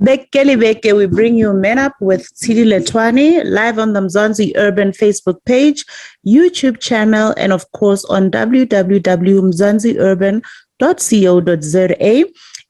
Bekele Beke, we bring you Men Up with Tshidi Lethwane live on the Mzansi Urban Facebook page, YouTube channel, and of course on www.mzansiurban.co.za.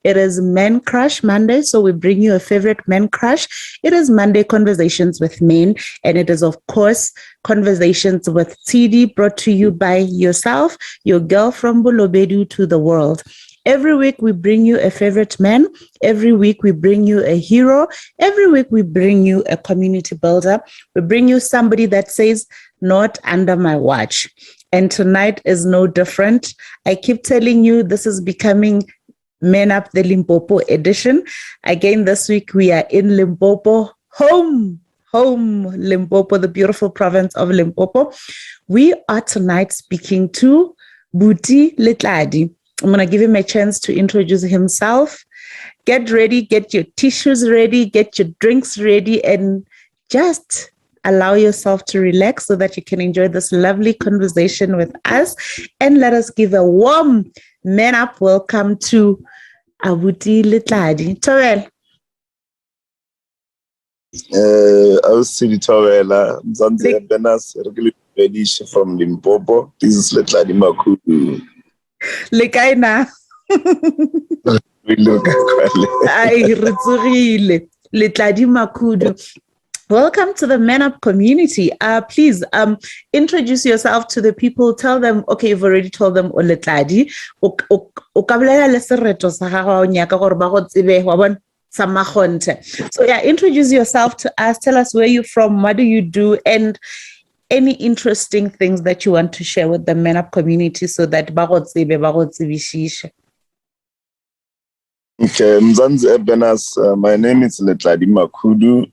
It is Men Crush Monday, so we bring you a favorite men crush. It is Monday Conversations with Men, and it is, of course, Conversations with Tshidi, brought to you by yourself, your girl from Bolobedu to the world. Every week we bring you a favorite man. Every week we bring you a hero. Every week we bring you a community builder. We bring you somebody that says, not under my watch. And tonight is no different. I keep telling you, this is becoming Men Up the Limpopo edition. Again, this week we are in Limpopo, home Limpopo, the beautiful province of Limpopo. We are tonight speaking to Buti Letladi. I'm going to give him a chance to introduce himself. Get ready, get your tissues ready, get your drinks ready, and just allow yourself to relax so that you can enjoy this lovely conversation with us. And let us give a warm Men Up welcome to Abuti Letladi. Torel. I was Tshidi Tawela, Mzansi Benas, Rehabilitation from Limpopo. This is Letladi Makudu. Lekaina. We look Letladi Makudu. Welcome to the Men Up community. Please introduce yourself to the people. Tell them, okay, you've already told them Letladi. So yeah, introduce yourself to us. Tell us where you're from, what do you do, and any interesting things that you want to share with the Men Up community so that Okay, Mzansi Benas, my name is Letladi Makudu.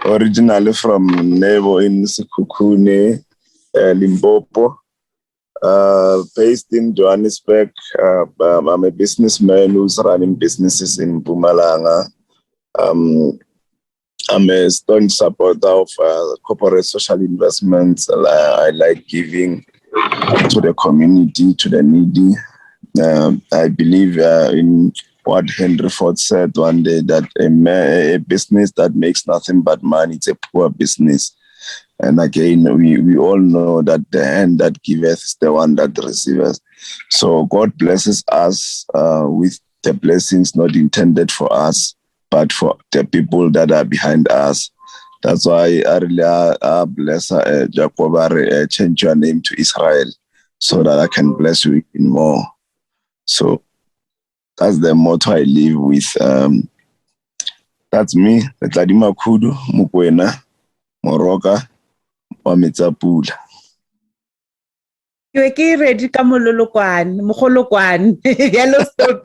Originally from Nebo in Sekhukhune, Limpopo. Based in Johannesburg. I'm a businessman who's running businesses in Mpumalanga. I'm a staunch supporter of corporate social investments. I like giving to the community, to the needy. I believe in what Henry Ford said one day, that a business that makes nothing but money, it's a poor business. And again, we all know that the hand that giveth is the one that receiveth. So God blesses us with the blessings not intended for us, but for the people that are behind us. That's why I really bless Jacob, change your name to Israel so that I can bless you even more. So that's the motto I live with. That's me, Letladi Makudu, Mukwena, Moroka, Wamitsapula. You are ready to come Mogolokwane, Yellowstone,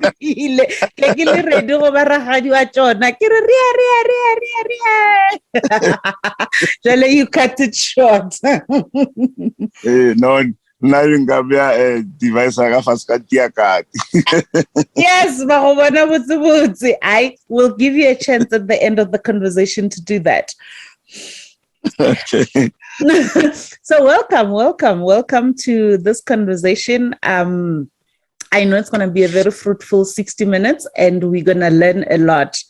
ready go baragadi wa tsona. Ke re ria. You cut it short. No, device Yes, I will give you a chance at the end of the conversation to do that. Okay. So welcome to this conversation. I know it's going to be a very fruitful 60 minutes and we're going to learn a lot.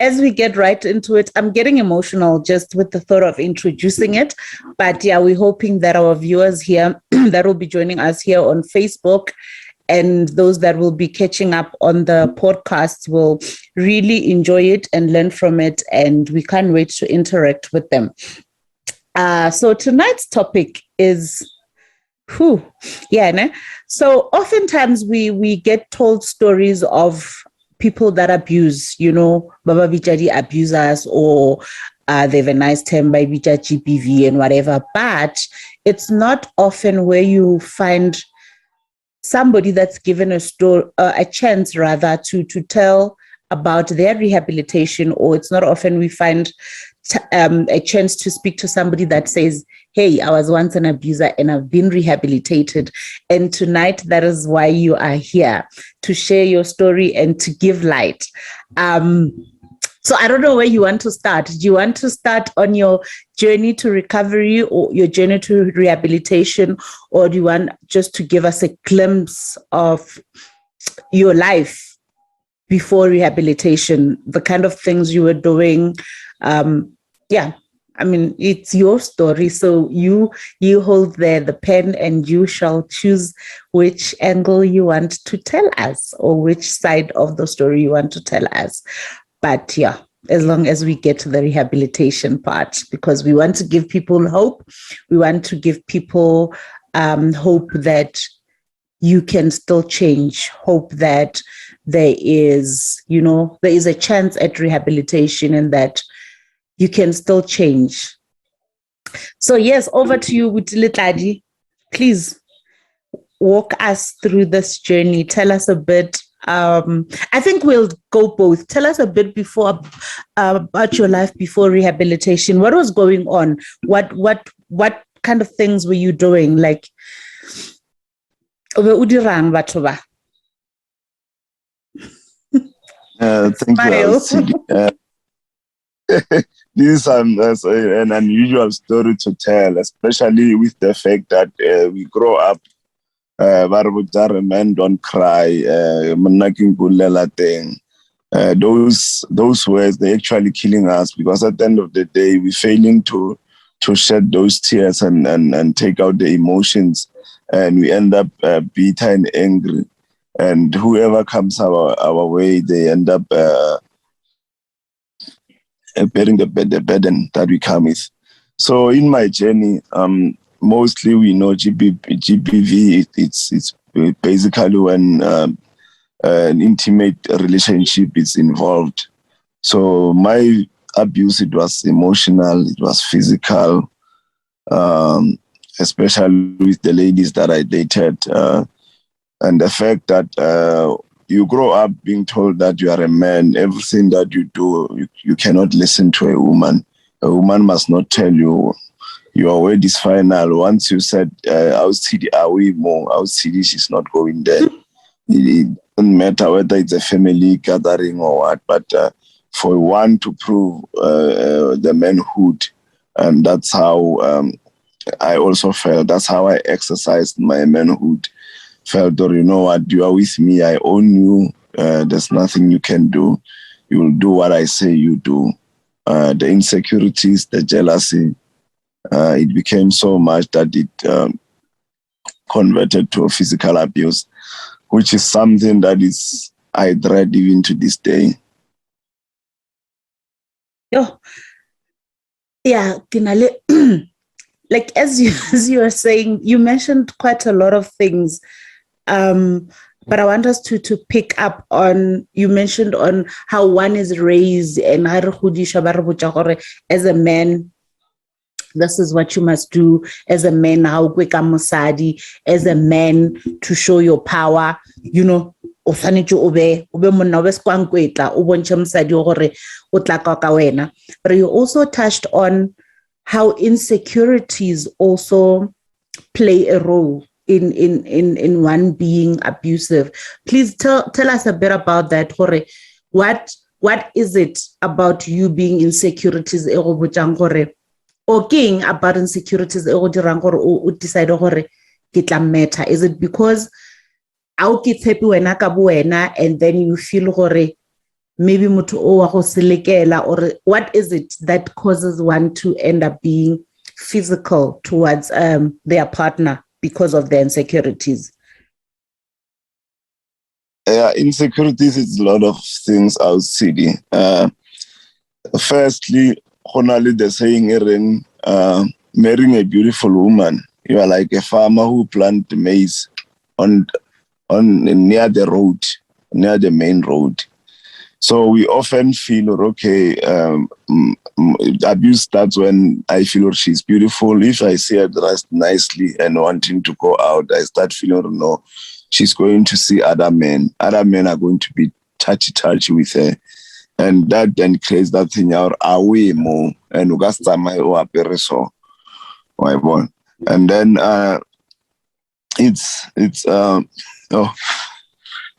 As we get right into it, I'm getting emotional just with the thought of introducing it. But yeah, we're hoping that our viewers here that will be joining us here on Facebook and those that will be catching up on the podcast will really enjoy it and learn from it. And we can't wait to interact with them. So tonight's topic is So oftentimes we get told stories of people that abuse, Baba Vijadi abusers, or they have a nice term by Vijay GPV and whatever. But it's not often where you find somebody that's given a chance rather to tell about their rehabilitation, or it's not often we find a chance to speak to somebody that says, hey, I was once an abuser and I've been rehabilitated. And tonight, that is why you are here, to share your story and to give light. So I don't know where you want to start. Do you want to start on your journey to recovery or your journey to rehabilitation, or do you want just to give us a glimpse of your life before rehabilitation, the kind of things you were doing. Yeah, I mean, it's your story. So you hold there the pen and you shall choose which angle you want to tell us or which side of the story you want to tell us. But yeah, as long as we get to the rehabilitation part, because we want to give people hope. We want to give people hope that you can still change, hope that there is a chance at rehabilitation and that you can still change. So yes, over to you, Lethwane. Please walk us through this journey. Tell us a bit. I think we'll go both. Tell us a bit before about your life before rehabilitation. What was going on? What kind of things were you doing? Like, thank you, Tshidi. This is an unusual story to tell, especially with the fact that we grow up. Men don't cry. Those words, they're actually killing us, because at the end of the day, we're failing to shed those tears and take out the emotions, and we end up bitter and angry. And whoever comes our way, they end up bearing the burden that we come with. So in my journey, mostly we know GBV. It's basically when an intimate relationship is involved. So my abuse, it was emotional, it was physical, especially with the ladies that I dated, and the fact that you grow up being told that you are a man. Everything that you do, you cannot listen to a woman. A woman must not tell you your word is final. Once you said, Tshidi, are we more? Tshidi, she's not going there. It doesn't matter whether it's a family gathering or what, but for one to prove the manhood, and that's how I also felt. That's how I exercised my manhood. Felt, or you know what, you are with me, I own you, there's nothing you can do. You will do what I say you do. The insecurities, the jealousy, it became so much that it converted to a physical abuse, which is something that is I dread even to this day. Yeah, like as you were saying, you mentioned quite a lot of things. But I want us to pick up on, you mentioned on how one is raised and as a man, this is what you must do as a man, as a man, to show your power, but you also touched on how insecurities also play a role in one being abusive. Please tell us a bit about that. What is it about you being insecurities or king about insecurities decide matter? Is it because and then you feel maybe or what is it that causes one to end up being physical towards their partner because of their insecurities? Insecurities is a lot of things outside. Firstly, the saying, marrying a beautiful woman, you are like a farmer who plant maize on near the road, near the main road. So we often feel, okay, abuse starts when I feel she's beautiful. If I see her dressed nicely and wanting to go out, I start feeling, no, she's going to see other men. Other men are going to be touchy with her. And that then creates that thing out away more. And so, and then it's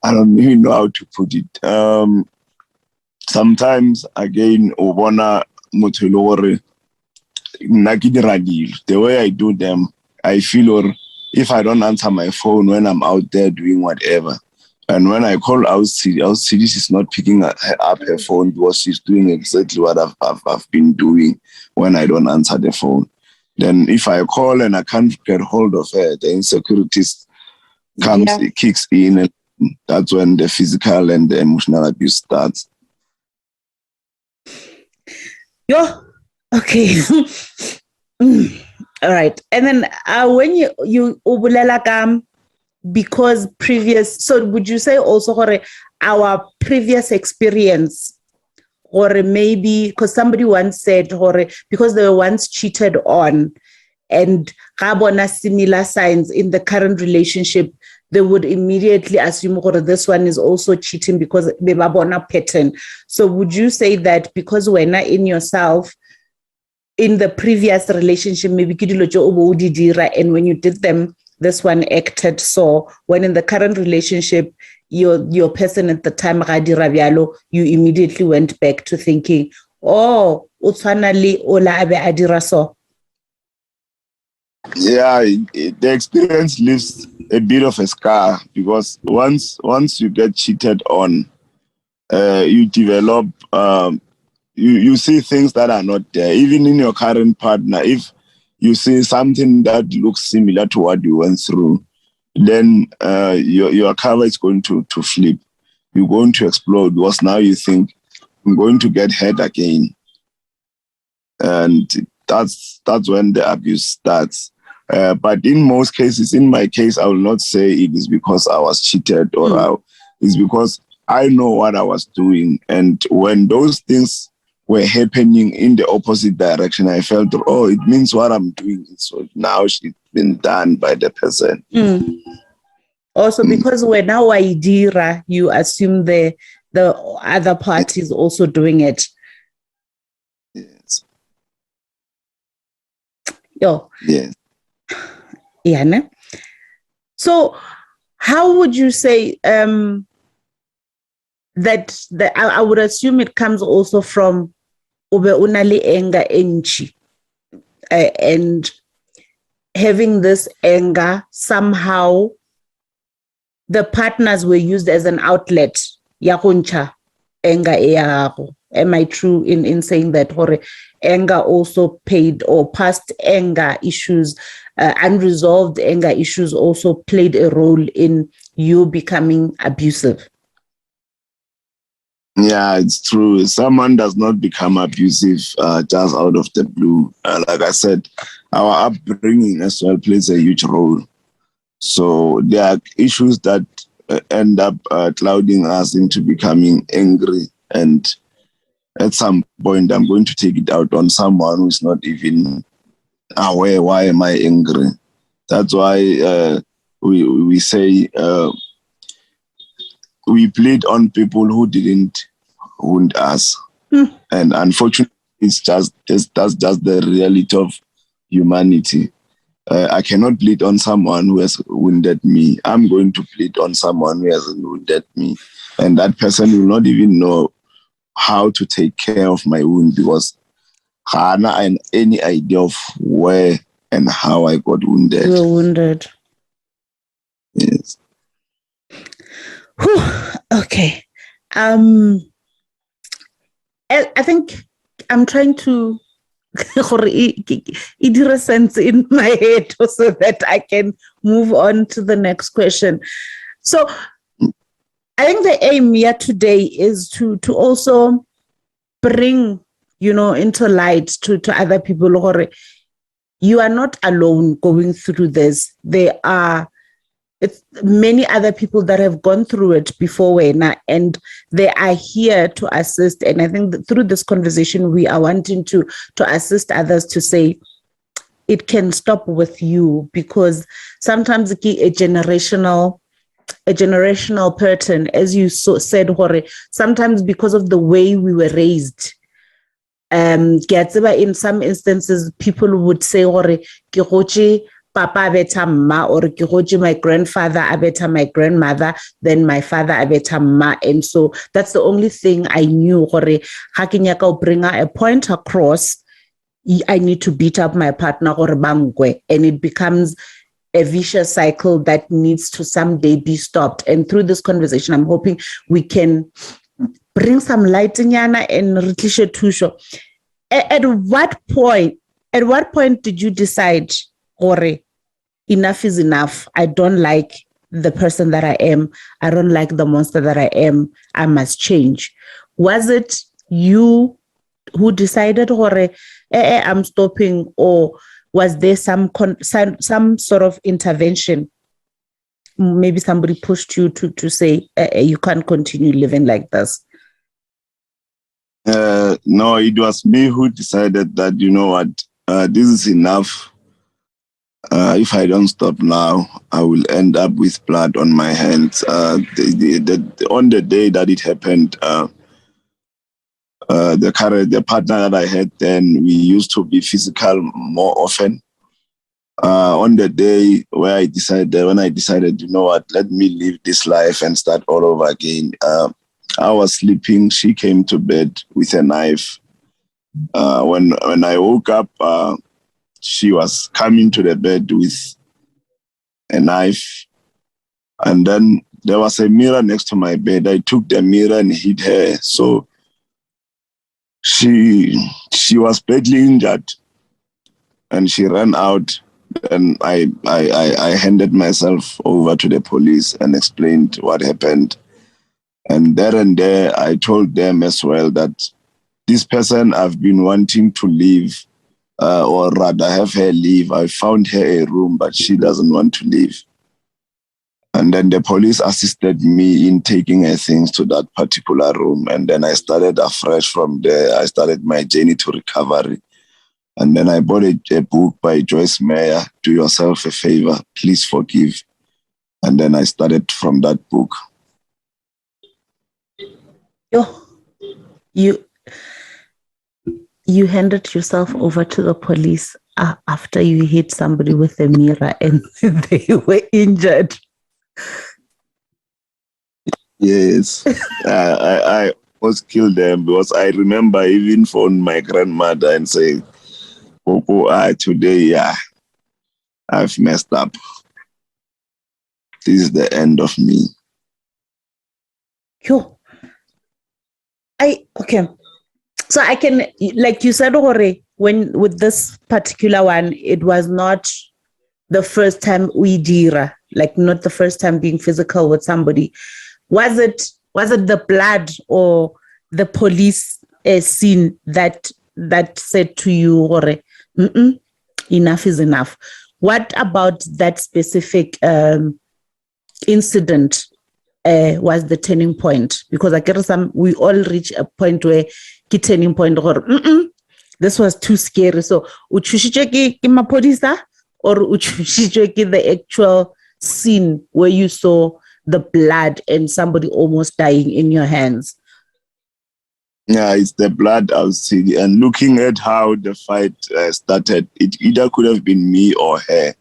I don't even know how to put it. Sometimes again, the way I do them, I feel, or if I don't answer my phone when I'm out there doing whatever, And when I call out Tshidi, she's not picking up her phone because she's doing exactly what I've been doing when I don't answer the phone. Then if I call and I can't get hold of her, the insecurities kicks in, and that's when the physical and the emotional abuse starts. Okay. All right. And then when you because previous, so would you say also our previous experience, or maybe because somebody once said, because they were once cheated on and gabona similar signs in the current relationship, they would immediately assume this one is also cheating because they babona pattern. So would you say that because we're not in yourself, in the previous relationship, maybe and when you did them, this one acted so, when in the current relationship, your person at the time, you immediately went back to thinking, oh, utsanali ola abe adira so. Yeah, the experience leaves a bit of a scar, because once you get cheated on, you develop, you see things that are not there. Even in your current partner, if you see something that looks similar to what you went through, then your cover is going to flip. You're going to explode, because now you think, I'm going to get hurt again. And that's when the abuse starts. But in most cases, in my case, I will not say it is because I was cheated or it's because I know what I was doing. And when those things were happening in the opposite direction, I felt, oh, it means what I'm doing is so now it's been done by the person. Also, because we're now idira, you assume the other party is also doing it. Yes. Yes. Yeah. Ne? So how would you say that I would assume it comes also from ube unali anger enchi, and having this anger, somehow the partners were used as an outlet. Yakuncha anger eyago. Am I true in saying that anger also played, or past anger issues, unresolved anger issues also played a role in you becoming abusive? Yeah, it's true. Someone does not become abusive just out of the blue. Like I said, our upbringing as well plays a huge role. So there are issues that end up clouding us into becoming angry. And at some point, I'm going to take it out on someone who's not even aware, why am I angry? That's why we say we bleed on people who didn't wound us. And unfortunately, that's just the reality of humanity. I cannot bleed on someone who has wounded me. I'm going to bleed on someone who hasn't wounded me. And that person will not even know how to take care of my wound, because I have any idea of where and how I got wounded. You were wounded. Yes. Whew. Okay. I think I'm trying to it sense in my head so that I can move on to the next question. So I think the aim here today is to also bring, into light to other people, you are not alone going through this. There are many other people that have gone through it before, and they are here to assist. And I think that through this conversation, we are wanting to assist others to say, it can stop with you, because sometimes a generational pattern, as you said, sometimes because of the way we were raised. In some instances, people would say, Papa abeta ma, or my grandfather abeta my grandmother, then my father abeta ma. And so that's the only thing I knew. Bring a point across, I need to beat up my partner or bangwe, and it becomes a vicious cycle that needs to someday be stopped. And through this conversation, I'm hoping we can bring some light in Yana and Rikisha Tusho. At what point did you decide, Ore, enough is enough? I don't like the person that I am. I don't like the monster that I am. I must change. Was it you who decided, Ore, I'm stopping, or was there some sort of intervention? Maybe somebody pushed you to say, you can't continue living like this. No, it was me who decided that, you know what, this is enough. If I don't stop now, I will end up with blood on my hands. On the day that it happened, the partner that I had then, we used to be physical more often. On the day when I decided, you know what, let me live this life and start all over again. I was sleeping. She came to bed with a knife. When I woke up, she was coming to the bed with a knife. And then there was a mirror next to my bed. I took the mirror and hit her. So she was badly injured and she ran out. And I handed myself over to the police and explained what happened. And there, I told them as well that this person I've been wanting to leave, or rather have her leave. I found her a room, but she doesn't want to leave. And then the police assisted me in taking her things to that particular room. And then I started afresh from there. I started my journey to recovery. And then I bought a book by Joyce Meyer, Do Yourself a Favor, Please Forgive. And then I started from that book. You handed yourself over to the police after you hit somebody with a mirror and they were injured. Yes, I almost killed them because I remember I even phoned my grandmother and say, Popo, today, I've messed up. This is the end of me. Yo. Okay. So I can, like you said, Ore, when with this particular one, it was not the first time we dira, like not the first time being physical with somebody. Was it the blood or the police scene that said to you, Ore, enough is enough? What about that specific incident was the turning point? Because I guess we all reach a point where the turning point, or this was too scary. So, uchushijeki mapolisa or uchushijeki the actual scene where you saw the blood and somebody almost dying in your hands? Yeah, it's the blood I'll see. And looking at how the fight started, it either could have been me or her.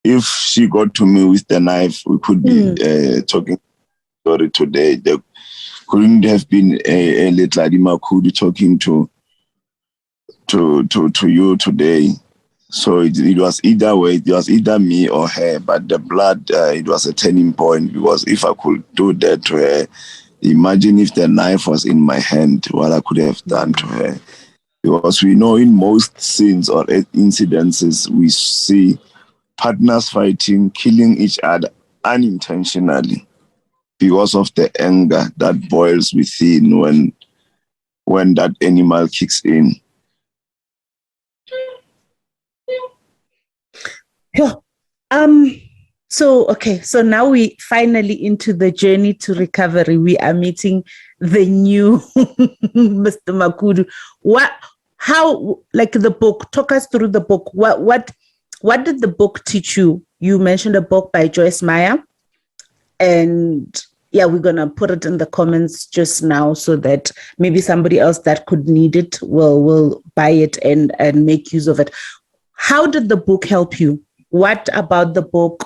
If she got to me with the knife, we could be talking story today. There couldn't have been a Lethwane Makudu talking to you today. So it was either way. It was either me or her. But the blood, it was a turning point, because if I could do that to her, imagine if the knife was in my hand, what I could have done to her. Because we know in most scenes or incidences, we see partners fighting, killing each other unintentionally because of the anger that boils within when that animal kicks in. Yeah. So now we finally into the journey to recovery. We are meeting the new Mr. Makudu. How, like the book, talk us through the book. What did the book teach you? You mentioned a book by Joyce Meyer, and we're going to put it in the comments just now so that maybe somebody else that could need it will buy it and make use of it. How did the book help you? What about the book?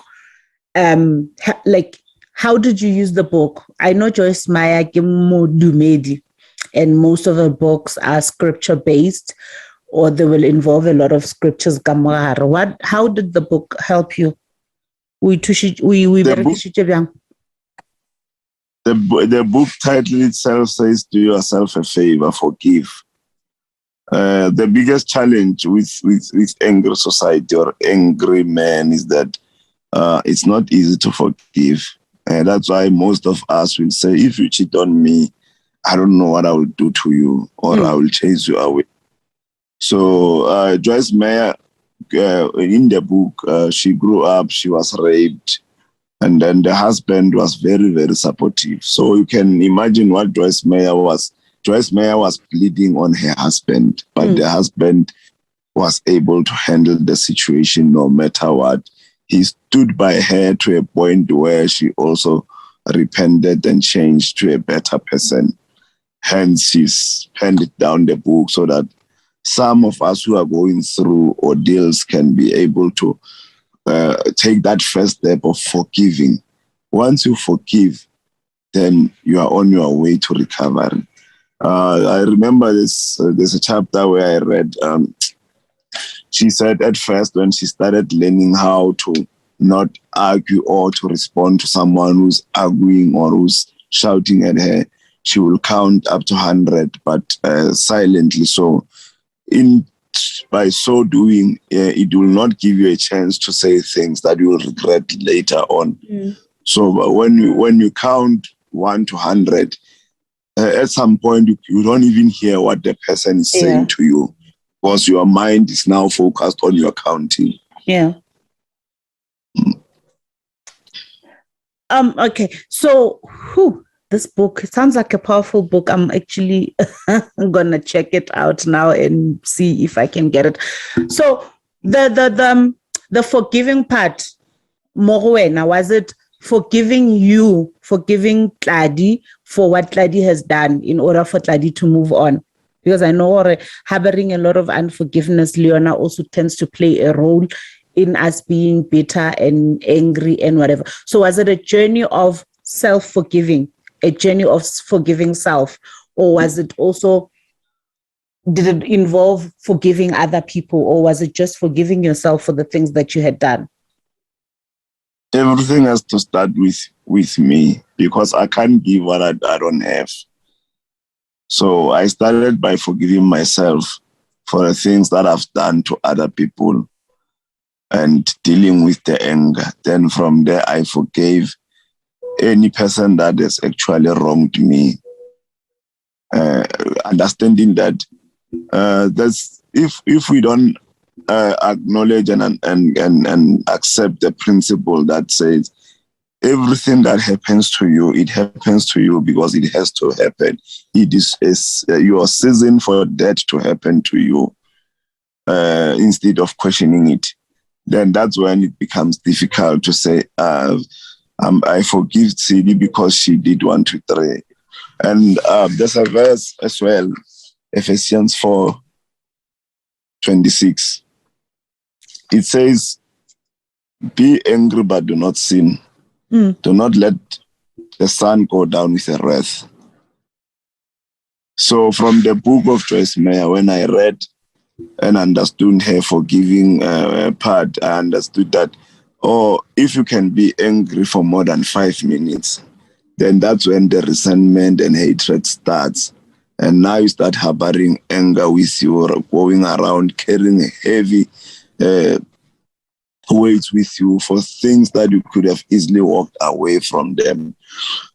How did you use the book? I know Joyce Meyer Dumedi, and most of her books are scripture based, or they will involve a lot of scriptures. How did the book help you? We The book, the book title itself says, "Do yourself a favor, forgive." The biggest challenge with angry society or angry men is that it's not easy to forgive. And that's why most of us will say, if you cheat on me, I don't know what I will do to you, or I will chase you away. So Joyce Meyer, in the book, she grew up, she was raped, and then the husband was very, very supportive. So you can imagine what Joyce Meyer was. Joyce Meyer was bleeding on her husband, but the husband was able to handle the situation no matter what. He stood by her to a point where she also repented and changed to a better person. Hence, she's penned it down the book so that some of us who are going through ordeals can be able to take that first step of forgiving. Once you forgive, then you are on your way to recovery. I remember there's a chapter where I read, she said at first when she started learning how to not argue or to respond to someone who's arguing or who's shouting at her, she will count up to 100, but silently. So by so doing, it will not give you a chance to say things that you will regret later on. So when you count 1 to 100, at some point you don't even hear what the person is saying to you, because your mind is now focused on your counting. Yeah. Okay. So, this book, it sounds like a powerful book. I'm actually gonna check it out now and see if I can get it. So, the forgiving part, Morwena, was it forgiving Tladi for what Tladi has done in order for Tladi to move on? Because I know harboring a lot of unforgiveness, Leona, also tends to play a role in us being bitter and angry and whatever. So was it a journey of self-forgiving, a journey of forgiving self, or was it also, did it involve forgiving other people, or was it just forgiving yourself for the things that you had done? Everything has to start with me, because I can't give what I don't have. So I started by forgiving myself for the things that I've done to other people and dealing with the anger. Then from there, I forgave any person that has actually wronged me. Understanding that that's if we don't acknowledge and accept the principle that says everything that happens to you, it happens to you because it has to happen. It is your season for that to happen to you, instead of questioning it. Then that's when it becomes difficult to say, I forgive Tshidi because she did 1, 2, 3. And there's a verse as well, Ephesians 4:26. It says, "Be angry but do not sin. Do not let the sun go down with a wrath." So from the book of Joyce Meyer, when I read and understood her forgiving part, I understood that, if you can be angry for more than 5 minutes, then that's when the resentment and hatred starts. And now you start harboring anger with you, or going around carrying heavy weights with you for things that you could have easily walked away from them.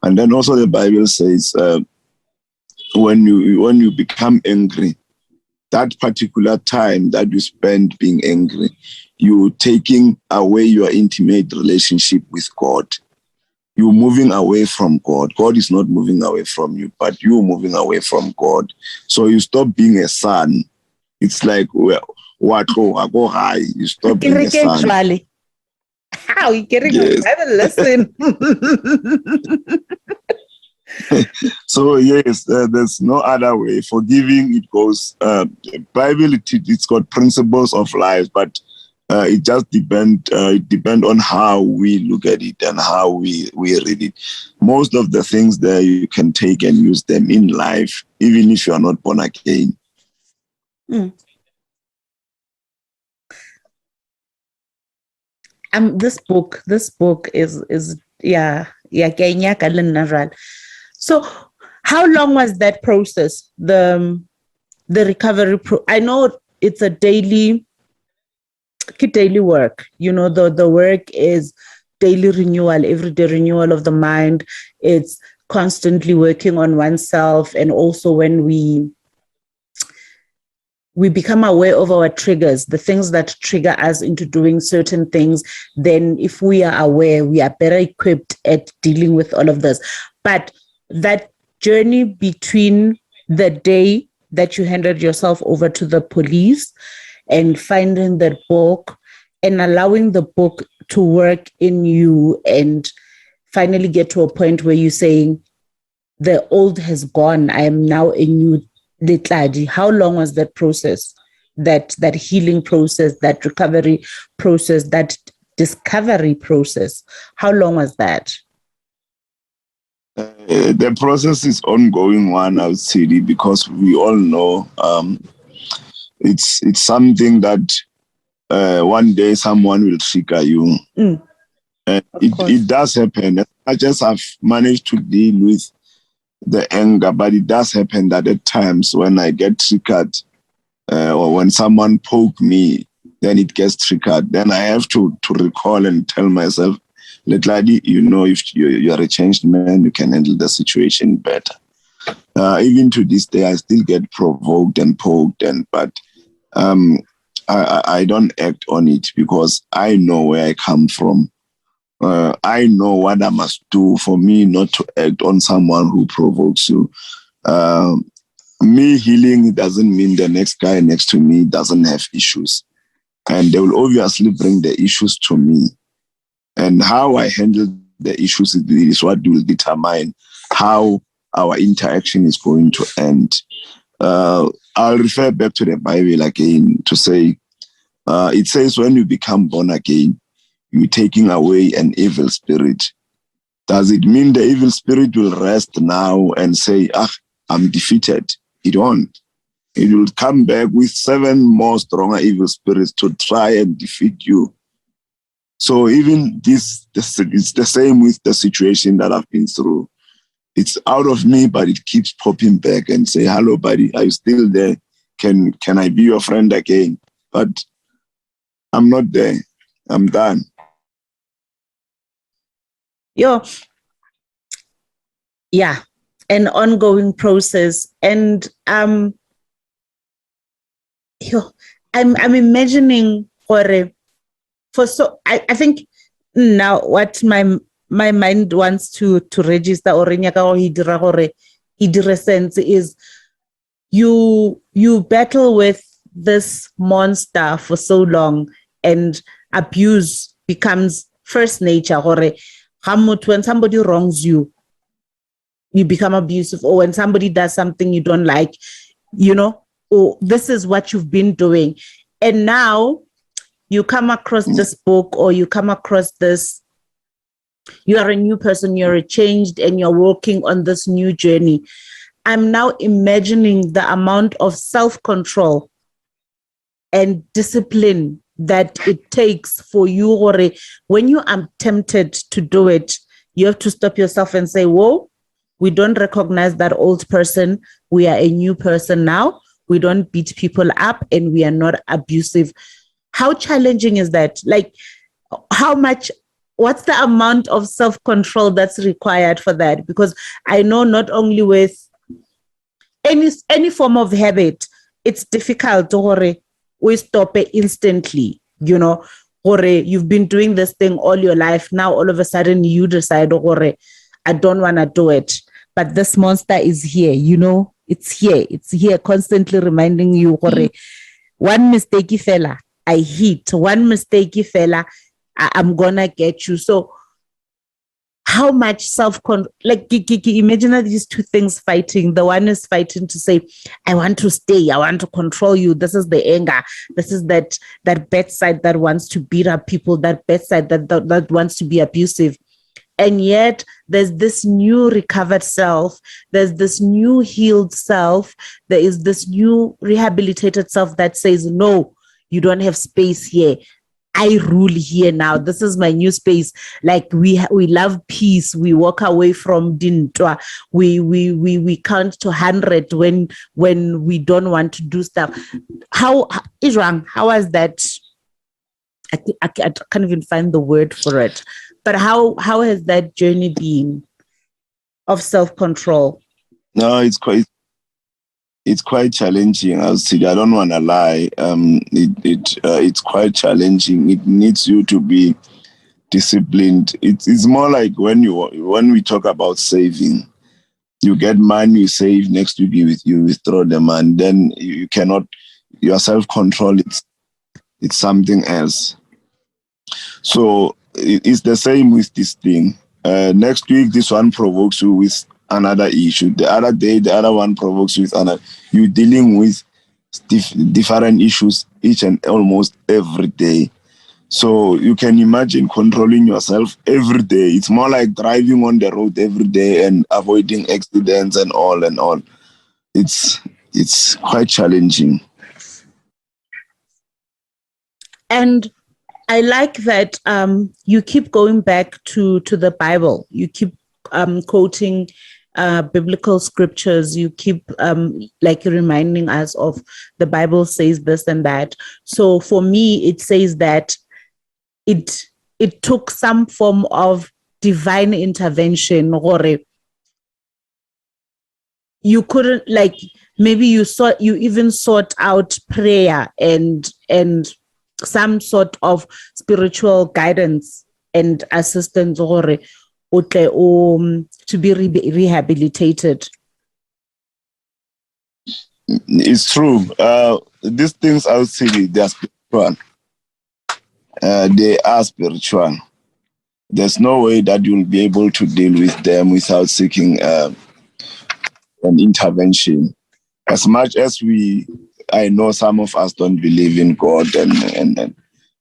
And then also the Bible says, when you become angry, that particular time that you spend being angry, you're taking away your intimate relationship with God. You're moving away from God. God is not moving away from you, but you're moving away from God. So you stop being a son. It's like, well, what? I go high. You stop being a son. How you getting Yes. a Bible lesson? So yes, there's no other way. Forgiving, it goes. Bible, it's got principles of life, but it just depend on how we look at it and how we read it. Most of the things there you can take and use them in life, even if you are not born again. this book is ke a nyaka. So how long was that process? The recovery I know it's a daily work. The work is daily renewal, everyday renewal of the mind. It's constantly working on oneself, and also when we become aware of our triggers, the things that trigger us into doing certain things, then if we are aware, we are better equipped at dealing with all of this. But that journey between the day that you handed yourself over to the police and finding that book and allowing the book to work in you and finally get to a point where you're saying, the old has gone, I am now a new Lethwane. How long was that process, that healing process, that recovery process, that discovery process? How long was that? The process is ongoing one, I would say, because we all know it's something that one day someone will trigger you. And it does happen. I just have managed to deal with the anger, but it does happen that at times when I get triggered or when someone poke me, then it gets triggered. Then I have to recall and tell myself, Lethwane, if you are a changed man, you can handle the situation better. Even to this day, I still get provoked and poked, but I don't act on it because I know where I come from. I know what I must do for me not to act on someone who provokes you. Me healing doesn't mean the next guy next to me doesn't have issues. And they will obviously bring the issues to me. And how I handle the issues is what will determine how our interaction is going to end. I'll refer back to the Bible again to say, it says when you become born again, you're taking away an evil spirit. Does it mean the evil spirit will rest now and say, I'm defeated? It won't. It will come back with 7 more stronger evil spirits to try and defeat you. So even this it's the same with the situation that I've been through. It's out of me, but it keeps popping back and say, hello, buddy, are you still there? Can I be your friend again? But I'm not there. I'm done. Yeah, an ongoing process. And I'm imagining I think now what my mind wants to register or sense is you battle with this monster for so long, and abuse becomes first nature. When somebody wrongs you, you become abusive, or when somebody does something you don't like, this is what you've been doing. And now you come across this book, or you come across this, you are a new person, you're changed, and you're walking on this new journey. I'm now imagining the amount of self-control and discipline that it takes for you, or when you are tempted to do it, you have to stop yourself and say, whoa, we don't recognize that old person. We are a new person now. We don't beat people up, and we are not abusive. How challenging is that? Like, what's the amount of self-control that's required for that? Because I know not only with any form of habit, it's difficult to we stop it instantly, or you've been doing this thing all your life. Now, all of a sudden, you decide, I don't want to do it. But this monster is here, it's here, constantly reminding you, one mistake, fella, I hit. One mistake, fella, I'm going to get you. So how much self-control, like imagine these two things fighting. The one is fighting to say, I want to stay, I want to control you. This is the anger. This is that bad side that wants to beat up people, that bad side that wants to be abusive. And yet there's this new recovered self. There's this new healed self. There is this new rehabilitated self that says, no, you don't have space here. I rule here now. This is my new space. Like we love peace. We walk away from dintwa. We count to 100 when we don't want to do stuff. How is wrong? How was that? I can't even find the word for it. But how has that journey been of self-control? No, it's quite challenging. I don't want to lie. It's quite challenging. It needs you to be disciplined. It's more like when we talk about saving, you get money, you save, next week you withdraw them, and then you cannot. Your self-control, it's something else. So it's the same with this thing. Next week, this one provokes you with another issue. The other day, the other one provokes you with another. You're dealing with different issues each and almost every day. So you can imagine controlling yourself every day. It's more like driving on the road every day and avoiding accidents and all and all. It's quite challenging. And I like that you keep going back to the Bible. You keep quoting biblical scriptures. You keep like reminding us of the Bible says this and that. So for me, it says that it took some form of divine intervention, or you couldn't, like, maybe you even sought out prayer and some sort of spiritual guidance and assistance, or to be rehabilitated. It's true. These things outside, they are spiritual. They are spiritual. There's no way that you'll be able to deal with them without seeking an intervention. As much as I know some of us don't believe in God,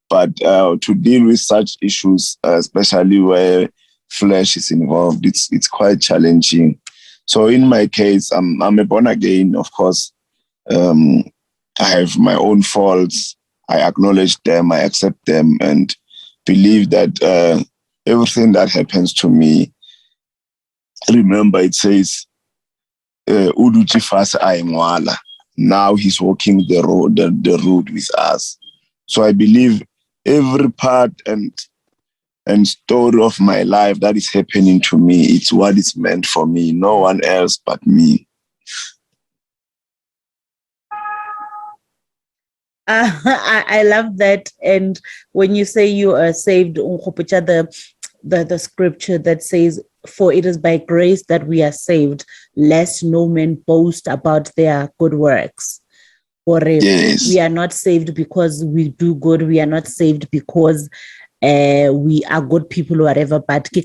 but to deal with such issues, especially where flesh is involved, it's quite challenging. So in my case, I'm a born again, of course. I have my own faults. I acknowledge them, I accept them, and believe that everything that happens to me, remember it says, Uduchi fasa aimwala. Now he's walking the road with us. So I believe every part and story of my life that is happening to me, it's what is meant for me, no one else but me. I love that. And when you say you are saved, the scripture that says, "For it is by grace that we are saved, lest no man boast about their good works." Or Yes. We are not saved because we do good. We are not saved because we are good people or whatever. But how,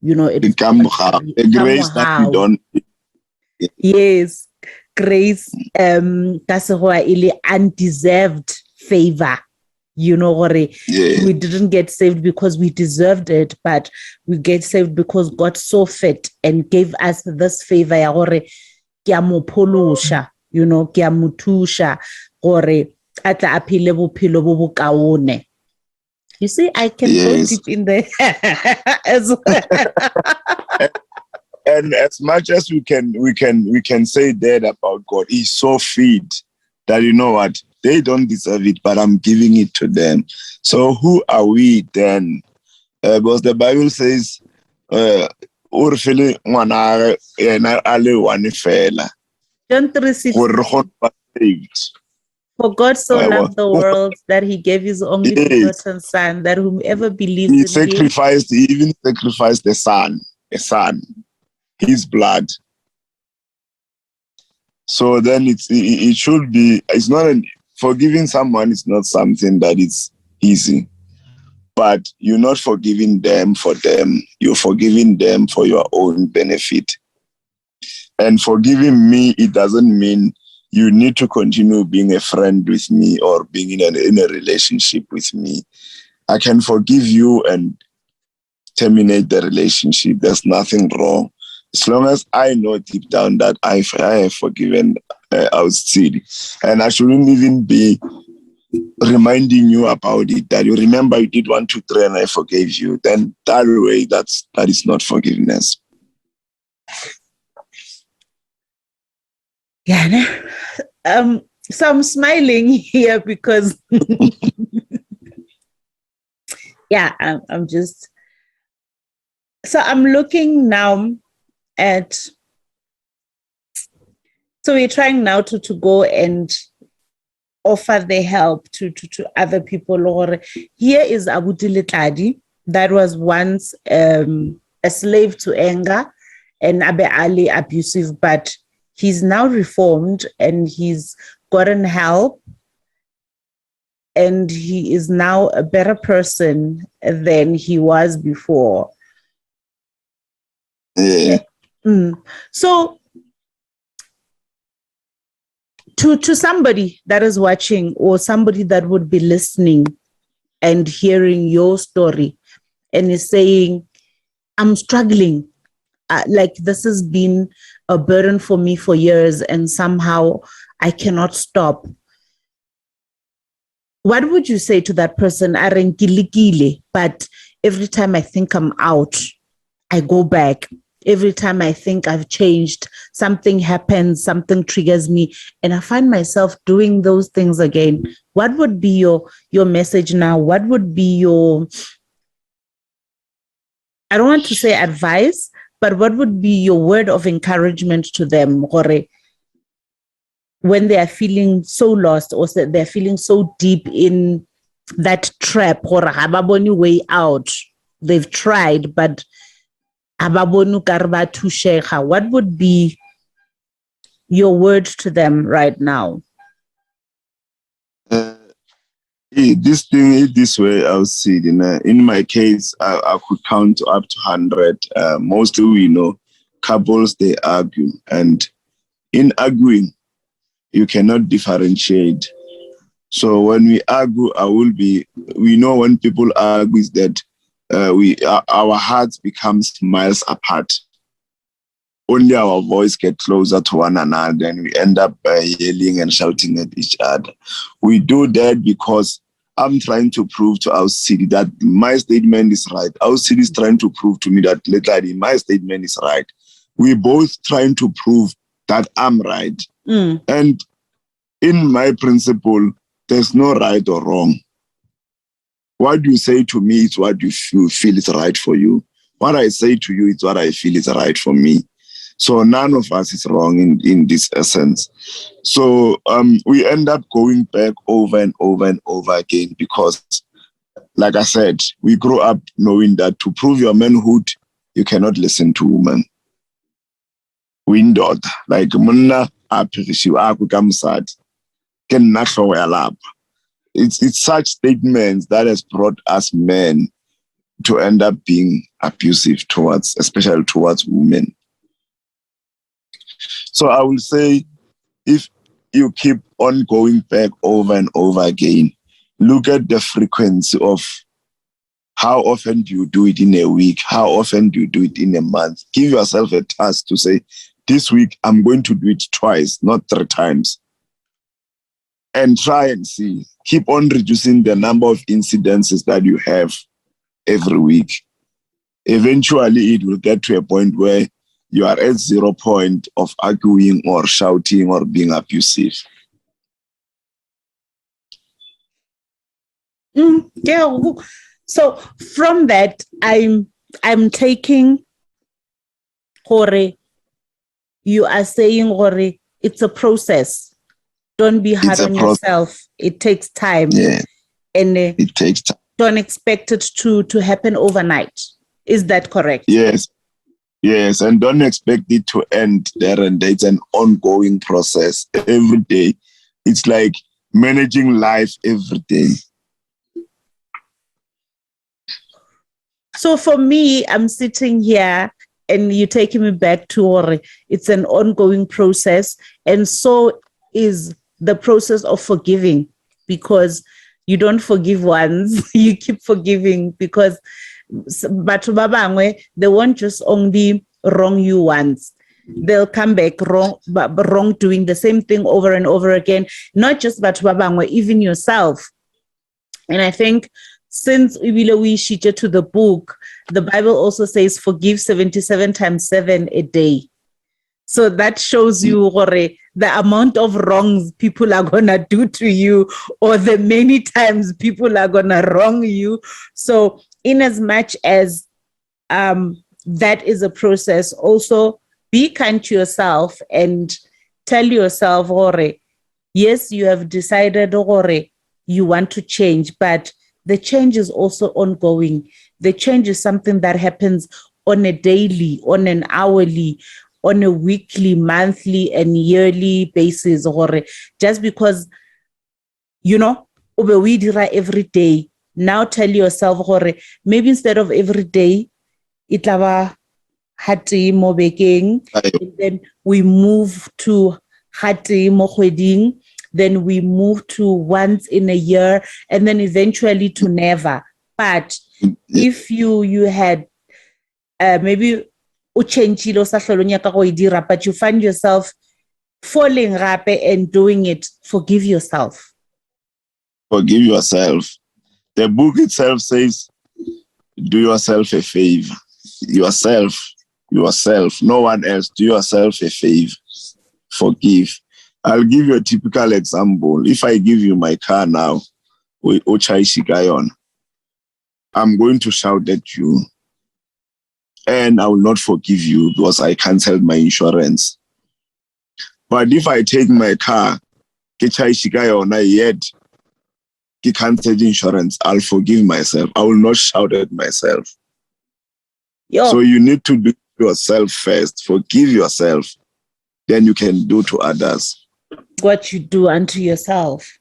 it's the grace that we don't. Yes, grace. That's why undeserved favor. We didn't get saved because we deserved it, but we get saved because God saw fit and gave us this favor. Kia mo pholusha, kia mo thusha gore atla aphile bophelo bo bokaone. You see, I can go deep in there as well. And as much as we can say that about God, He's so fit that, you know what, they don't deserve it, but I'm giving it to them. So who are we then? Because the Bible says, John 3:16. For God so loved the world that He gave His only begotten Son, that whomever believes in Him. He even sacrificed a son, His blood. So then it should be, it's not forgiving someone is not something that is easy. But you're not forgiving them for them. You're forgiving them for your own benefit. And forgiving me, it doesn't mean you need to continue being a friend with me or being in a relationship with me. I can forgive you and terminate the relationship. There's nothing wrong. As long as I know deep down that I have forgiven Tshidi. And I shouldn't even be reminding you about it, that you remember you did 1, 2, 3 and I forgave you, then that way, that is not forgiveness. Yeah. So I'm smiling here because yeah, I'm just, so I'm looking now at, so we're trying now to go and offer the help to other people. Or here is Abuti Lethwane, that was once a slave to anger and Abe Ali abusive, but he's now reformed and he's gotten help and he is now a better person than he was before. Yeah. So to somebody that is watching or somebody that would be listening and hearing your story and is saying, I'm struggling, like this has been a burden for me for years and somehow I cannot stop. What would you say to that person? But every time I think I'm out, I go back. Every time I think I've changed, something happens, something triggers me, and I find myself doing those things again. What would be your message now? What would be your, I don't want to say advice, but what would be your word of encouragement to them, when they are feeling so lost or they're feeling so deep in that trap, or hababoni way out? They've tried, but hababonu karba tushekha. What would be your word to them right now? This thing is this way. I'll see it. In my case, I could count up to 100. Mostly, we know couples, they argue, and in arguing, you cannot differentiate. So when we argue, we know when people argue is that our hearts becomes miles apart. Only our voice get closer to one another and we end up yelling and shouting at each other. We do that because I'm trying to prove to our city that my statement is right. Our city is trying to prove to me that literally my statement is right. We both trying to prove that I'm right. And in my principle, there's no right or wrong. What you say to me is what you feel is right for you. What I say to you is what I feel is right for me. So none of us is wrong in this essence. So we end up going back over and over and over again because, like I said, we grow up knowing that to prove your manhood, you cannot listen to women. Windod, like munna apirishiwa akukamsad, ken nasho welap. It's such statements that has brought us men to end up being abusive especially towards women. So I will say, if you keep on going back over and over again, look at the frequency of how often do you do it in a week? How often do you do it in a month? Give yourself a task to say, this week I'm going to do it twice, not 3 times. And try and see. Keep on reducing the number of incidences that you have every week. Eventually, it will get to a point where you are at 0 point of arguing or shouting or being abusive. Yeah. So from that, I'm taking, Hore, you are saying, Hore, it's a process. Don't be hard on yourself. It takes time. Yeah. And it takes time. Don't expect it to happen overnight. Is that correct? Yes. Yes, and don't expect it to end there and there. It's an ongoing process every day. It's like managing life every day. So for me, I'm sitting here and you're taking me back to it's an ongoing process. And so is the process of forgiving, because you don't forgive once, you keep forgiving, because they won't just only wrong you once. They'll come back wrong doing the same thing over and over again. Not just Batubabangwe, even yourself. And I think since we shit to the book, the Bible also says forgive 77 times 7 a day. So that shows you the amount of wrongs people are going to do to you, or the many times people are going to wrong you. So in as much as that is a process, also be kind to yourself and tell yourself, yes, you have decided, you want to change, but the change is also ongoing. The change is something that happens on a daily, on an hourly, on a weekly, monthly, and yearly basis. Just because, we do every day, now tell yourself, maybe instead of every day, it'll hati mo bekeng, and then we move to hati mo kgweding, then we move to once in a year, and then eventually to never. But if you had maybe but you find yourself falling and doing it, forgive yourself. Forgive yourself. The book itself says, do yourself a favor. Yourself, no one else. Do yourself a favor. Forgive. I'll give you a typical example. If I give you my car now, I'm going to shout at you, and I will not forgive you because I canceled my insurance. But if I take my car, yet canceled insurance, I'll forgive myself. I will not shout at myself. So you need to do yourself first. Forgive yourself. Then you can do to others what you do unto yourself.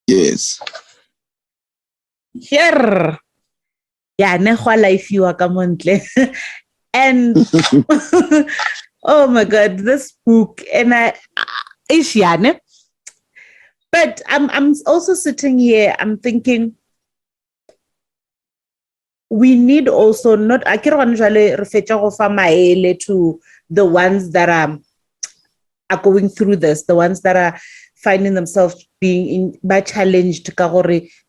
Yes. Here. Yeah, life you are and oh my God, this book and but I'm also sitting here, I'm thinking we need also not to the ones that are going through this, the ones that are finding themselves being by challenged,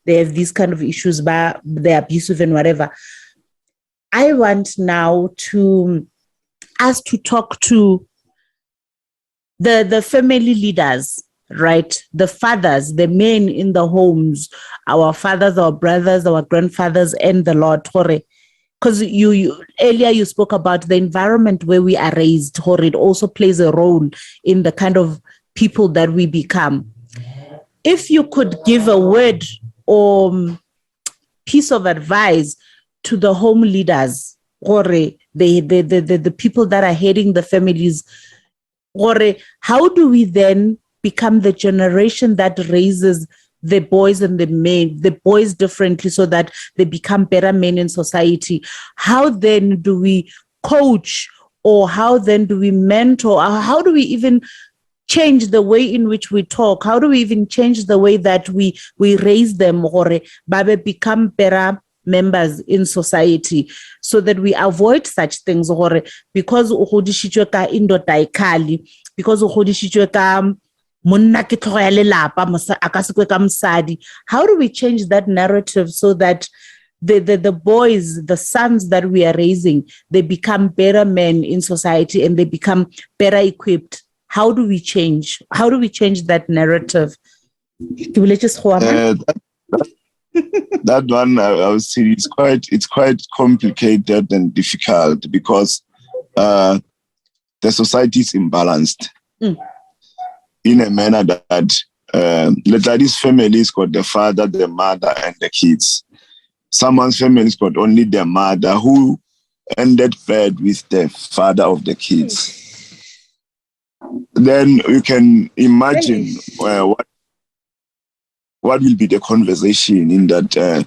they have these kind of issues, they're abusive and whatever. I want now us to talk to the family leaders, right? The fathers, the men in the homes, our fathers, our brothers, our grandfathers, and the Lord, because you earlier you spoke about the environment where we are raised, it also plays a role in the kind of people that we become. If you could give a word or piece of advice to the home leaders, or the people that are heading the families, or how do we then become the generation that raises the boys and the men, the boys differently so that they become better men in society? How then do we coach, or how then do we mentor? How do we even change the way in which we talk? How do we even change the way that we raise them, or become better members in society, so that we avoid such things? Or because because how do we change that narrative so that the boys, the sons that we are raising, they become better men in society and they become better equipped? How do we change? How do we change that narrative? That one, I would say, it's quite complicated and difficult because the society is imbalanced in a manner that this family's got the father, the mother, and the kids. Someone's family's got only their mother, who ended bad with the father of the kids. Then you can imagine what will be the conversation in that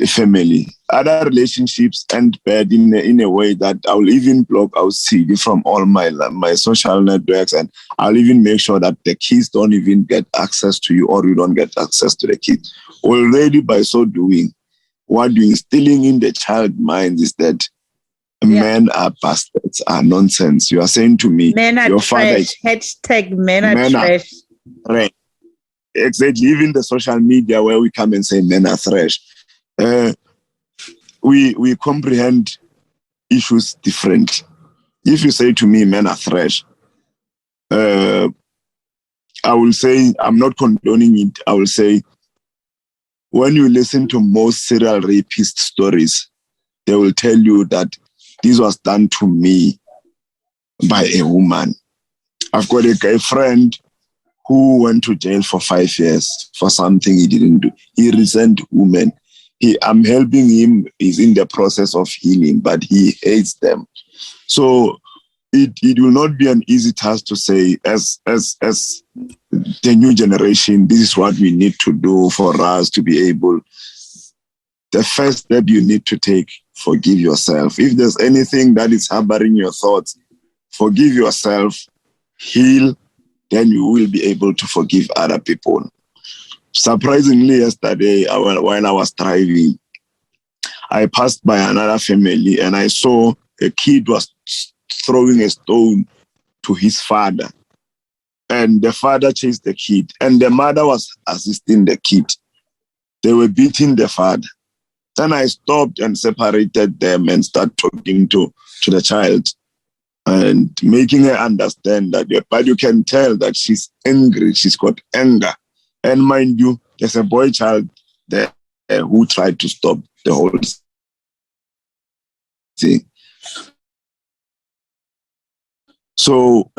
family. Other relationships end bad in a way that I will even block out Tshidi from all my social networks, and I'll even make sure that the kids don't even get access to you, or you don't get access to the kids. Already by so doing, what you're instilling in the child mind is that men are bastards, are nonsense. You are saying to me, men are your trash. father is #men are trash. Right. exactly, even the social media where we come and say men are trash, we comprehend issues different. If you say to me men are trash, I will say, I'm not condoning it. I will say, when you listen to most serial rapist stories, they will tell you that this was done to me by a woman. I've got a guy friend who went to jail for 5 years for something he didn't do. He resent women. I'm helping him. He's in the process of healing, but he hates them. So it will not be an easy task to say, as the new generation, this is what we need to do for us to be able. The first step you need to take, forgive yourself. If there's anything that is harboring your thoughts, forgive yourself, heal, then you will be able to forgive other people. Surprisingly, yesterday, when I was driving, I passed by another family and I saw a kid was throwing a stone to his father. And the father chased the kid and the mother was assisting the kid. They were beating the father. Then I stopped and separated them and started talking to the child and making her understand that, but you can tell that she's angry, she's got anger. And mind you, there's a boy child there who tried to stop the whole thing. So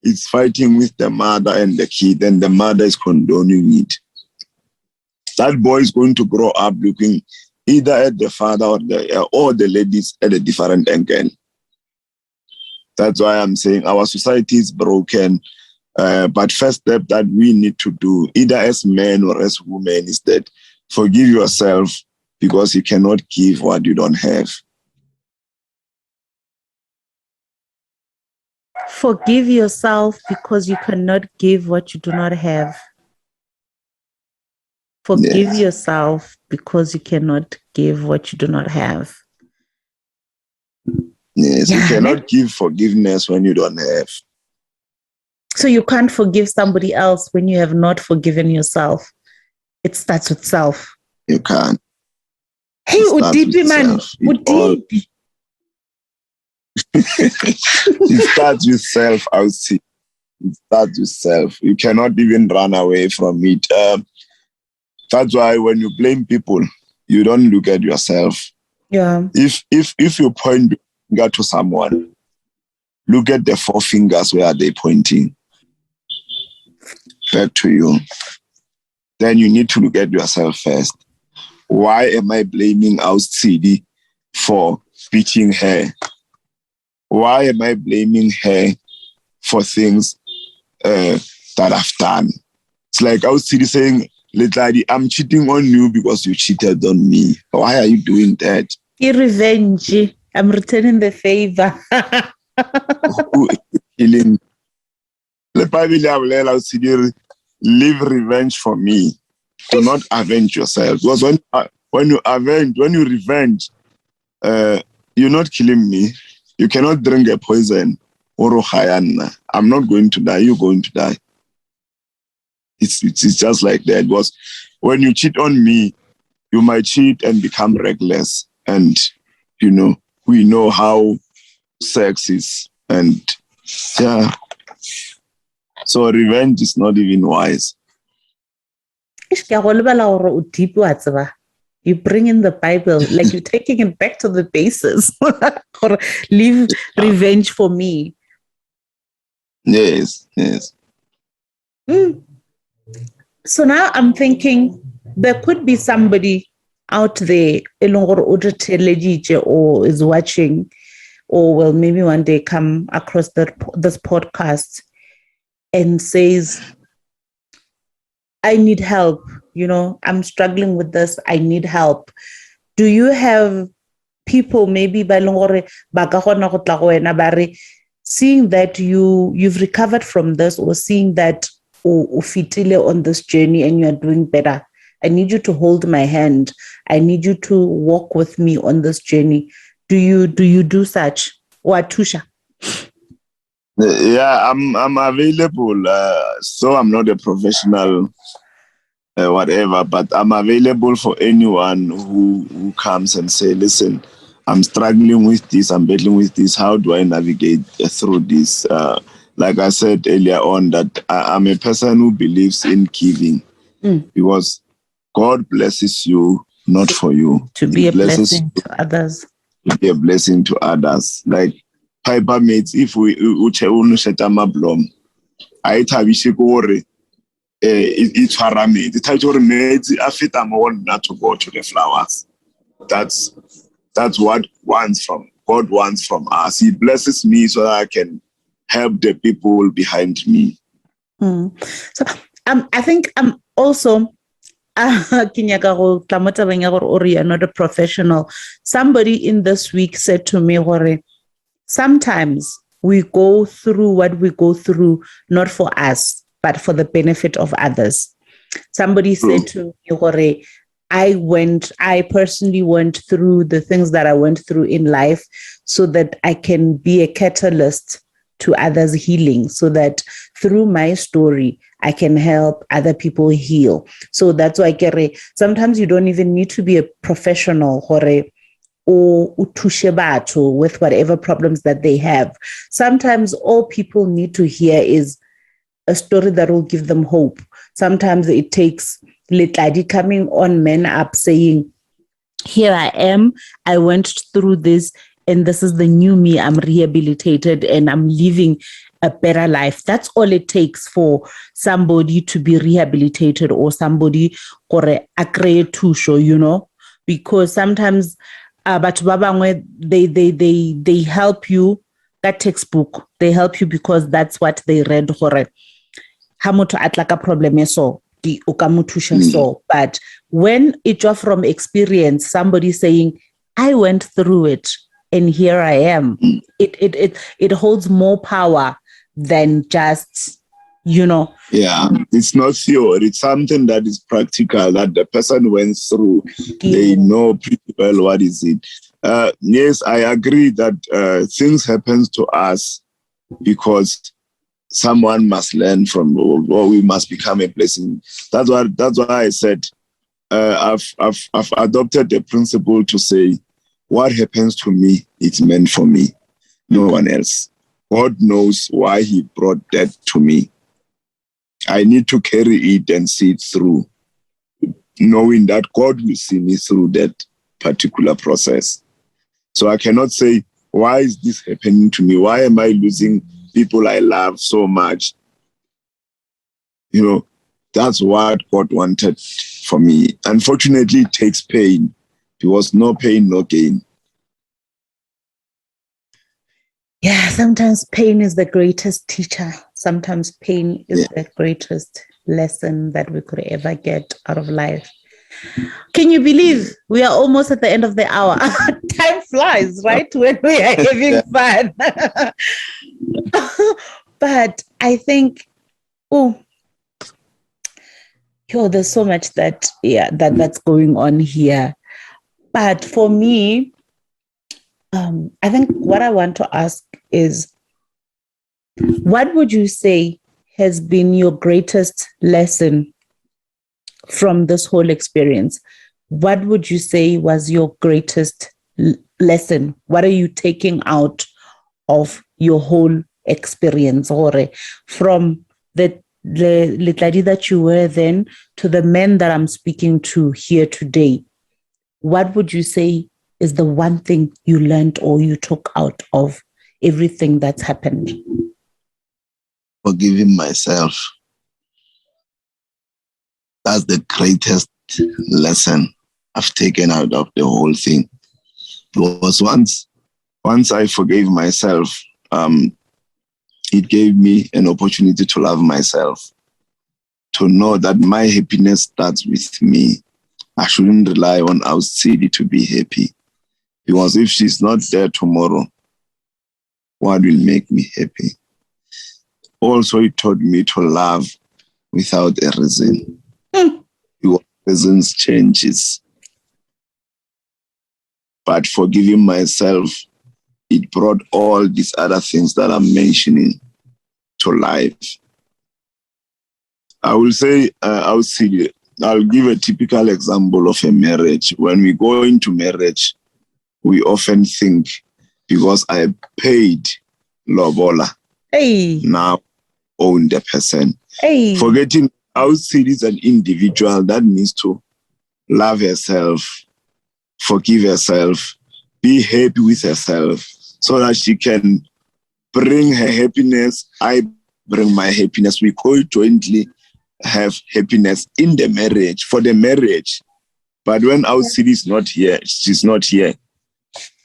it's fighting with the mother and the kid, and the mother is condoning it. That boy is going to grow up looking either at the father or the ladies at a different angle. That's why I'm saying our society is broken. But first step that we need to do, either as men or as women, is that forgive yourself because you cannot give what you don't have. Forgive yourself because you cannot give what you do not have. Forgive yourself because you cannot give what you do not have. Yes, you cannot give forgiveness when you don't have. So you can't forgive somebody else when you have not forgiven yourself. It starts with self. You can't. Hey, Udipi man. Udipi. It starts with self, I would say. It starts with self. You cannot even run away from it. That's why when you blame people, you don't look at yourself. Yeah. If you point the finger to someone, look at the 4 fingers, where are they pointing? Back to you. Then you need to look at yourself first. Why am I blaming out Tshidi for beating her? Why am I blaming her for things that I've done? It's like out Tshidi saying, Lethwane, I'm cheating on you because you cheated on me. Why are you doing that? Revenge. I'm returning the favor. Who is killing? Leave revenge for me. Do not avenge yourself. Because when you revenge, you're not killing me. You cannot drink a poison. I'm not going to die. You're going to die. It's just like that. Because when you cheat on me, you might cheat and become reckless. And, we know how sex is. And, yeah. So revenge is not even wise. You bring in the Bible, like you're taking it back to the basis. Or leave revenge for me. Yes. So now I'm thinking there could be somebody out there or is watching, or will maybe one day come across this podcast and says, I need help. I'm struggling with this. I need help. Do you have people maybe seeing that you've recovered from this, or seeing that ufitile on this journey and you're doing better? I need you to hold my hand. I need you to walk with me on this journey. Do you do such? Or Tusha? Yeah, I'm available. So I'm not a professional, whatever, but I'm available for anyone who comes and say, listen, I'm struggling with this, I'm battling with this. How do I navigate through this? Like I said earlier on, that I'm a person who believes in giving because God blesses you, not for you. To He be a blesses blessing to others. you to be a blessing to others. Like Piper mates, if we sheta mablom, I thabishe gore e tshwara metsi. It thabishe gore metsi a feta mo nna to go to the flowers. That's what God wants from us. He blesses me so that I can help the people behind me. So I think I'm also you're not a professional. Somebody in this week said to me, sometimes we go through what we go through, not for us, but for the benefit of others. Somebody said to me, I personally went through the things that I went through in life so that I can be a catalyst to others' healing, so that through my story, I can help other people heal. So that's why sometimes you don't even need to be a professional or with whatever problems that they have. Sometimes all people need to hear is a story that will give them hope. Sometimes it takes Lethwane coming on Men Up saying, here I am, I went through this, and this is the new me. I'm rehabilitated and I'm living a better life. That's all it takes for somebody to be rehabilitated or somebody a create to show, because sometimes they help you. That textbook, they help you because that's what they read. Ha motho a tla ka problem so o ka mo thusha so. But when it's from experience, somebody saying, I went through it and here I am, it holds more power than just, Yeah, it's not theory. It's something that is practical, that the person went through. They know pretty well what is it. Yes, I agree that things happen to us because someone must learn from, or we must become a blessing. That's why I said I've adopted the principle to say, what happens to me, it's meant for me, no one else. God knows why he brought that to me. I need to carry it and see it through, knowing that God will see me through that particular process. So I cannot say, why is this happening to me? Why am I losing people I love so much? That's what God wanted for me. Unfortunately, it takes pain. There was no pain, no gain. Yeah, sometimes pain is the greatest teacher. Sometimes pain is the greatest lesson that we could ever get out of life. Can you believe we are almost at the end of the hour? Time flies, right? When we are having fun. But I think, there's so much that's going on here. But for me, I think what I want to ask is, what would you say has been your greatest lesson from this whole experience? What would you say was your greatest lesson? What are you taking out of your whole experience, or from the Lethwane that you were then to the men that I'm speaking to here today? What would you say is the one thing you learned or you took out of everything that's happened? Forgiving myself. That's the greatest lesson I've taken out of the whole thing. Because once I forgave myself, it gave me an opportunity to love myself, to know that my happiness starts with me. I shouldn't rely on our Tshidi to be happy. Because if she's not there tomorrow, what will make me happy? Also, it taught me to love without a reason. Because reasons changes. But forgiving myself, it brought all these other things that I'm mentioning. to life. I will say, I'll give a typical example of a marriage. When we go into marriage, we often think, because I paid lobola, now own the person. Forgetting outside is an individual that needs to love herself, forgive herself, be happy with herself, so that she can bring her happiness. I bring my happiness. We jointly have happiness in the marriage, for the marriage. But when outside is not here, she's not here.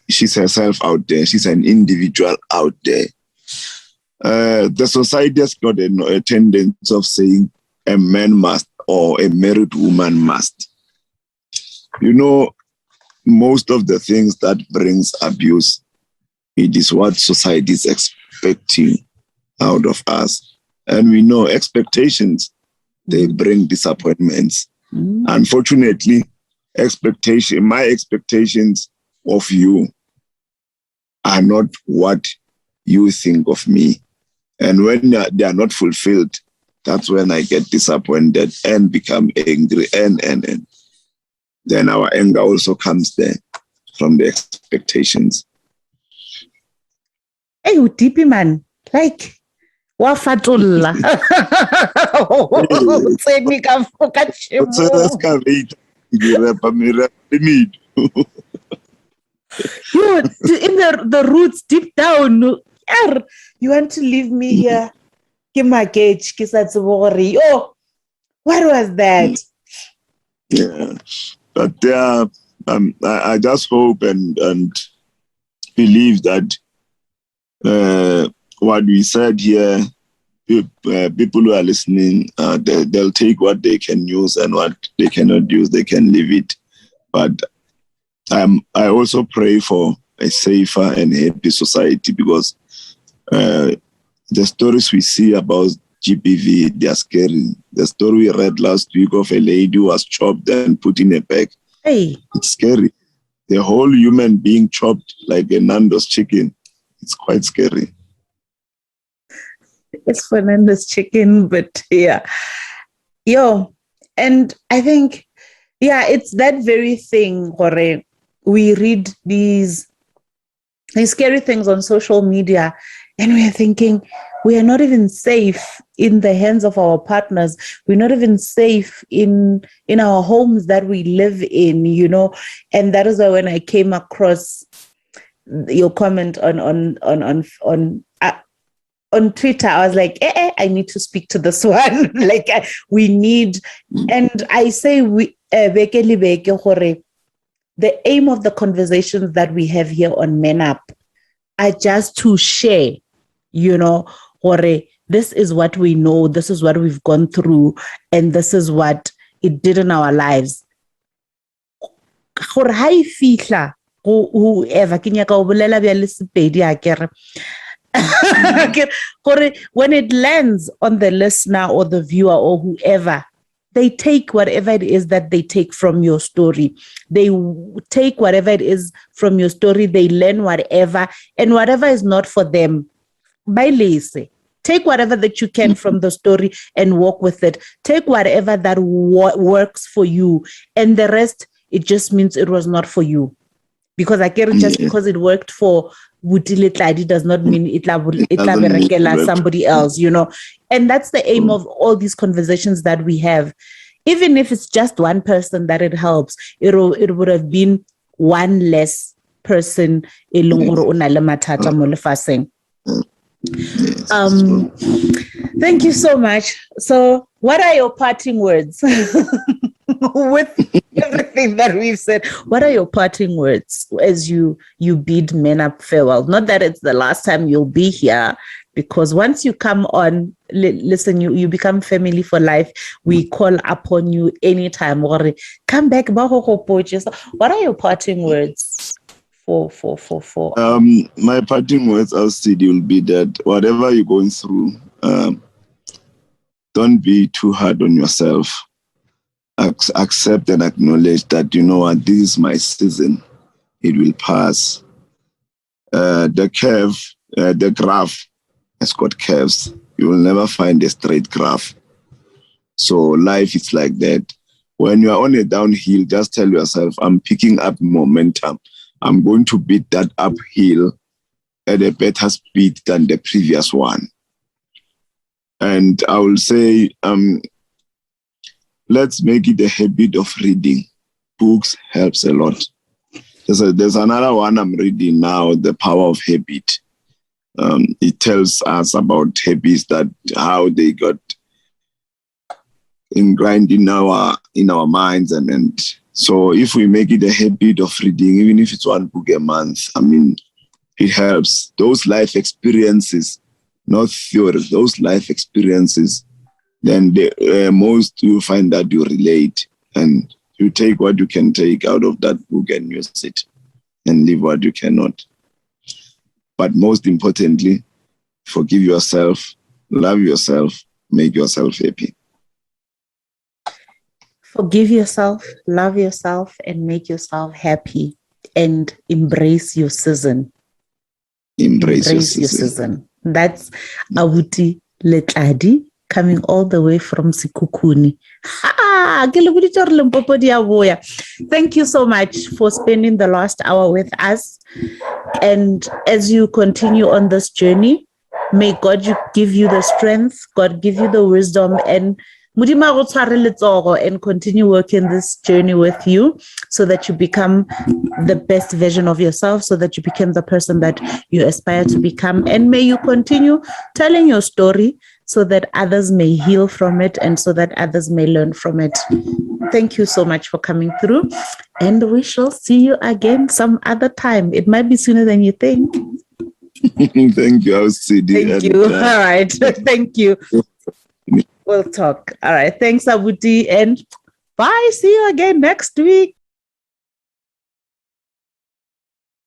She's herself out there. She's an individual out there. The society has got a tendency of saying a man must, or a married woman must. You know, most of the things that brings abuse, it is what society is expecting out of us. And we know expectations, they bring disappointments. Unfortunately, my expectations of you are not what you think of me. And when they are not fulfilled, that's when I get disappointed and become angry. And then our anger also comes there from the expectations. Hey, Utipi man, like, wafatulla. You in the roots deep down. You want to leave me here? Oh, what was that? Yeah, but I just hope and believe that what we said here, people who are listening, they'll take what they can use, and what they cannot use, they can leave it. But I also pray for a safer and happy society, because the stories we see about GBV, they are scary. The story we read last week of a lady who was chopped and put in a bag. It's scary. The whole human being chopped like a Nando's chicken. It's quite scary. It's Fernando's chicken, but yeah. And I think, it's that very thing where we read these scary things on social media, and we are thinking we are not even safe in the hands of our partners. We're not even safe in our homes that we live in, And that is why when I came across your comment on Twitter, I was like, I need to speak to this one. We need, and I say the aim of the conversations that we have here on Men Up are just to share, this is what we know, this is what we've gone through, and this is what it did in our lives. Whoever when it lands on the listener or the viewer or whoever, they take whatever it is that they take from your story. They take whatever it is from your story. They learn whatever, and whatever is not for them, by lazy. Take whatever that you can from the story and walk with it. Take whatever that works for you, and the rest, it just means it was not for you. Because just because it worked for Lethwane does not mean it somebody else, And that's the aim of all these conversations that we have. Even if it's just one person that it helps, it would have been one less person. Thank you so much. So, what are your parting words? With everything that we've said, what are your parting words as you bid Men Up farewell? Not that it's the last time you'll be here, because once you come on, listen, you become family for life. We call upon you anytime. Come back. What are your parting words for? My parting words, Tshidi, will be that whatever you're going through, don't be too hard on yourself. Accept and acknowledge that, this is my season. It will pass. The graph has got curves. You will never find a straight graph. So life is like that. When you are on a downhill, just tell yourself, I'm picking up momentum. I'm going to beat that uphill at a better speed than the previous one. And I will say, let's make it a habit of reading. Books helps a lot. There's another one I'm reading now, The Power of Habit. It tells us about habits, that how they got ingrained in our minds, and so if we make it a habit of reading, even if it's one book a month, I mean, it helps. Those life experiences, not theory, those life experiences, then most you find that you relate, and you take what you can take out of that book and use it, and leave what you cannot. But most importantly, forgive yourself, love yourself, make yourself happy. Forgive yourself, love yourself, and make yourself happy, and embrace your season. Embrace your season. That's Abuti Lethwane, coming all the way from Sekhukhune. Thank you so much for spending the last hour with us. And as you continue on this journey, may God give you the strength, God give you the wisdom, and continue working this journey with you, so that you become the best version of yourself, so that you become the person that you aspire to become. And may you continue telling your story, so that others may heal from it, and so that others may learn from it. Thank you so much for coming through, and we shall see you again some other time. It might be sooner than you think. Thank you. I'll see you. Thank you. All right. Thank you. We'll talk. All right. Thanks, Abuti, and bye. See you again next week.